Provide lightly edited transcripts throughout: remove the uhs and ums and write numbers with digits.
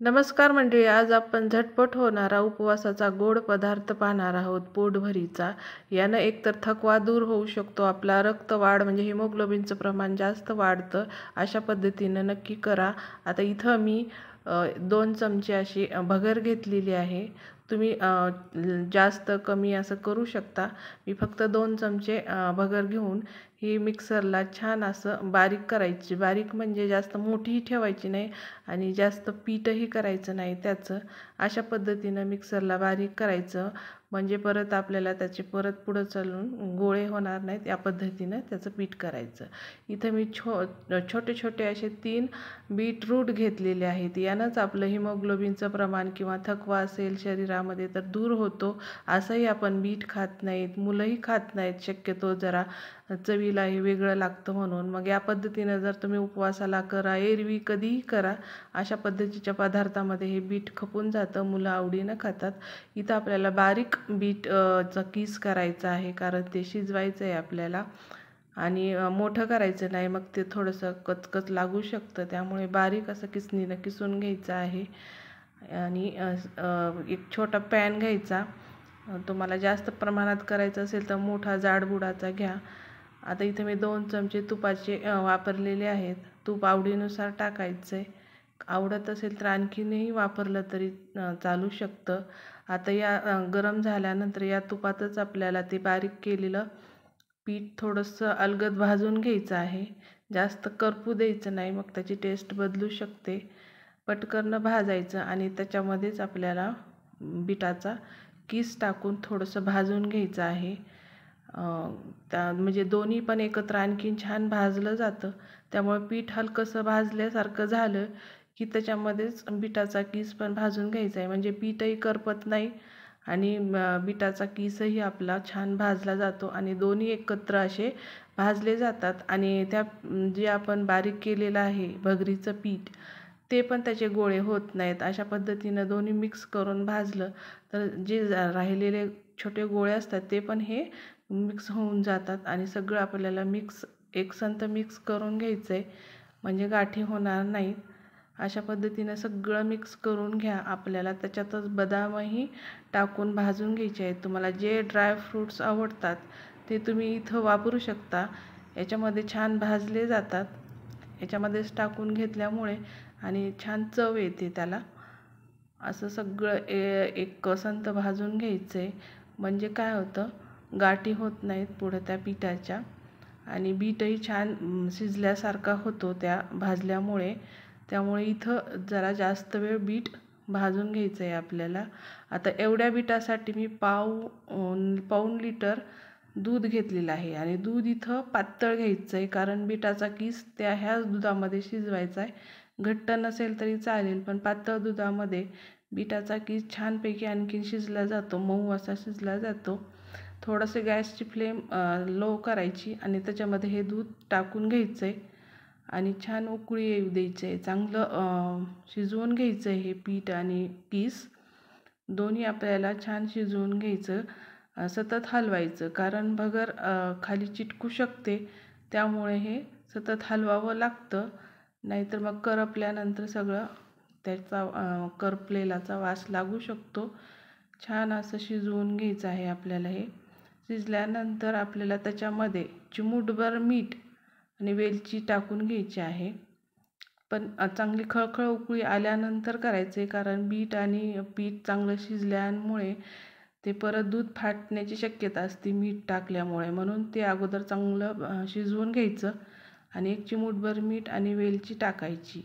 नमस्कार मंडळी, आज आपण झटपट होणारा उपवासाचा गोड पदार्थ पाहणार आहोत, पोटभरीचा. यानं एकतर थकवा दूर होऊ शकतो, आपला रक्तवाढ म्हणजे हिमोग्लोबिनचं प्रमाण जास्त वाढतं. अशा पद्धतीनं नक्की करा. आता इथं मी 2 चमचे अशी भगर घेतलेली आहे. तुम्ही जास्त कमी असं करू शकता. मी फक्त 2 चमचे भगर घेऊन ही मिक्सरला छान असं बारीक करायची. बारीक म्हणजे जास्त मोठीही ठेवायची नाही आणि जास्त पीठही करायचं नाही त्याचं. अशा पद्धतीनं मिक्सरला बारीक करायचं, म्हणजे परत आपल्याला त्याचे पुढं चालून गोळे होणार नाहीत. या पद्धतीनं त्याचं पीठ करायचं. इथं मी छोटे छोटे असे 3 बीटरूट घेतलेले आहेत. यानंच आपलं हिमोग्लोबिनचं प्रमाण किंवा थकवा असेल शरीरामध्ये तर दूर होतो. असंही आपण बीट खात नाहीत, मुलंही खात नाहीत शक्यतो, जरा चवीला हे वेगळं लागतं म्हणून. मग या पद्धतीनं जर तुम्ही उपवासाला करा, एरवी कधीही करा, अशा पद्धतीच्या पदार्थामध्ये हे बीट खपून जातं, मुलं आवडीनं खातात. इथं आपल्याला बारीक चा किस करायचा आहे, कारण ते शिजवायचं आहे आपल्याला आणि मोठं करायचं नाही, मग ते थोडंसं कचकच लागू शकतं. त्यामुळे बारीक असं किसणीनं किसून घ्यायचं आहे. आणि एक छोटा पॅन घ्यायचा. तुम्हाला जास्त प्रमाणात करायचं असेल तर मोठा जाडबुडाचा घ्या. आता इथे मी 2 चमचे तुपाचे वापरलेले आहेत. तूप आवडीनुसार टाकायचं आहे. आवडत असेल तर आणखीनही वापरलं तरी चालू शकतं. आता या गरम झाल्यानंतर या तुपातच आपल्याला ते बारीक केलेलं पीठ थोडंसं अलगद भाजून घ्यायचं आहे. जास्त करपू द्यायचं नाही, मग त्याची टेस्ट बदलू शकते. पटकन भाजायचं आणि त्याच्यामध्येच आपल्याला बीटाचा किस टाकून थोडंसं भाजून घ्यायचं आहे. म्हणजे दोन्ही पण एकत्र आणखीन छान भाजलं जातं. त्यामुळे पीठ हलकंसं भाजल्यासारखं झालं की त्याच्यामध्येच बीटाचा किस पण भाजून घ्यायचा आहे, म्हणजे पीठही करपत नाही आणि बीटाचा किसही आपला छान भाजला जातो आणि दोन्ही एकत्र असे भाजले जातात. आणि जे आपण बारीक केलेलं आहे भगरीचं पीठ, ते पण त्याचे गोळे होत नाहीत. अशा पद्धतीनं दोन्ही मिक्स करून भाजलं तर जे राहिलेले छोटे गोळे असतात ते पण हे मिक्स होऊन जातात आणि सगळं आपल्याला एकसंध मिक्स करून घ्यायचं आहे, म्हणजे गाठी होणार नाहीत. अशा पद्धतीनं सगळं मिक्स करून घ्या. आपल्याला त्याच्यातच बदामही टाकून भाजून घ्यायचे आहेत. तुम्हाला जे ड्रायफ्रूट्स आवडतात ते तुम्ही इथं वापरू शकता. याच्यामध्ये छान भाजले जातात. याच्यामध्येच टाकून घेतल्यामुळे आणि छान चव येते त्याला. असं सगळं एकसंध भाजून घ्यायचं आहे, म्हणजे काय होतं, गाठी होत नाहीत पुढं त्या पिठाच्या आणि बीटही छान शिजल्यासारखा होतो त्या भाजल्यामुळे. त्यामुळे इथं जरा जास्त वेळ बीट भाजून घ्यायचं आहे आपल्याला. आता एवढ्या बीटासाठी मी पाऊण लिटर दूध घेतलेलं आहे आणि दूध इथं पातळ घ्यायचं आहे, कारण बीटाचा किस ह्याच दुधामध्ये शिजवायचा आहे. घट्ट नसेल तरी चालेल, पण पातळ दुधामध्ये बीटाचा किस छानपैकी आणखीन शिजला जातो, मऊ असा शिजला जातो. थोडंसं गॅसची फ्लेम लो करायची आणि त्याच्यामध्ये हे दूध टाकून घ्यायचं आहे आणि छान उकळी येऊ द्यायची आहे. चांगलं शिजवून घ्यायचं आहे हे पीठ आणि किस दोन्ही आपल्याला छान शिजवून घ्यायचं. सतत हलवायचं, कारण भगर खाली चिटकू शकते, त्यामुळे हे सतत हलवावं लागतं, नाहीतर मग करपल्यानंतर सगळं त्याचा करपलेलाचा वास लागू शकतो. छान असं शिजवून घ्यायचं आहे आपल्याला. हे शिजल्यानंतर आपल्याला त्याच्यामध्ये चिमूटभर मीठ आणि वेलची टाकून घ्यायची आहे. पण चांगली खळखळ उकळी आल्यानंतर करायचे, कारण बीट आणि पीठ चांगलं शिजल्यामुळे ते परत दूध फाटण्याची शक्यता असते मीठ टाकल्यामुळे. म्हणून ते अगोदर चांगलं शिजवून घ्यायचं आणि एक चिमूटभर मीठ आणि वेलची टाकायची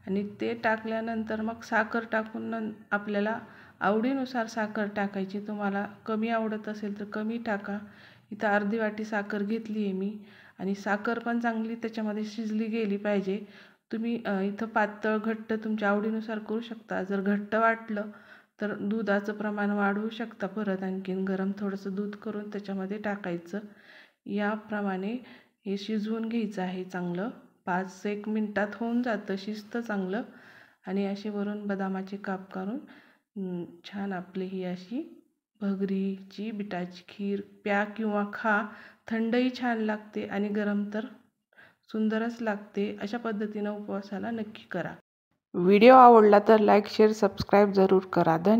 आणि ते टाकल्यानंतर मग साखर टाकून आपल्याला आवडीनुसार साखर टाकायची. तुम्हाला कमी आवडत असेल तर कमी टाका. इथं अर्धी वाटी साखर घेतली आहे मी आणि साखर पण चांगली त्याच्यामध्ये शिजली गेली पाहिजे. तुम्ही इथं पातळ घट्ट तुमच्या आवडीनुसार करू शकता. जर घट्ट वाटलं तर दुधाचं प्रमाण वाढवू शकता, परत आणखीन गरम थोडंसं दूध करून त्याच्यामध्ये टाकायचं. याप्रमाणे हे शिजवून घ्यायचं आहे चांगलं. 5-1 मिनटात होऊन जातं, शिजतं चांगलं. आणि असे वरून बदामाचे काप करून छान आपली ही अशी भगरीची बिटाची खीर प्या किंवा खा. थंडही छान लागते आणि गरम तर सुंदरच लागते. अशा पद्धतीनं उपवासाला नक्की करा. व्हिडिओ आवडला तर लाईक शेअर सबस्क्राईब जरूर करा. धन्यवाद.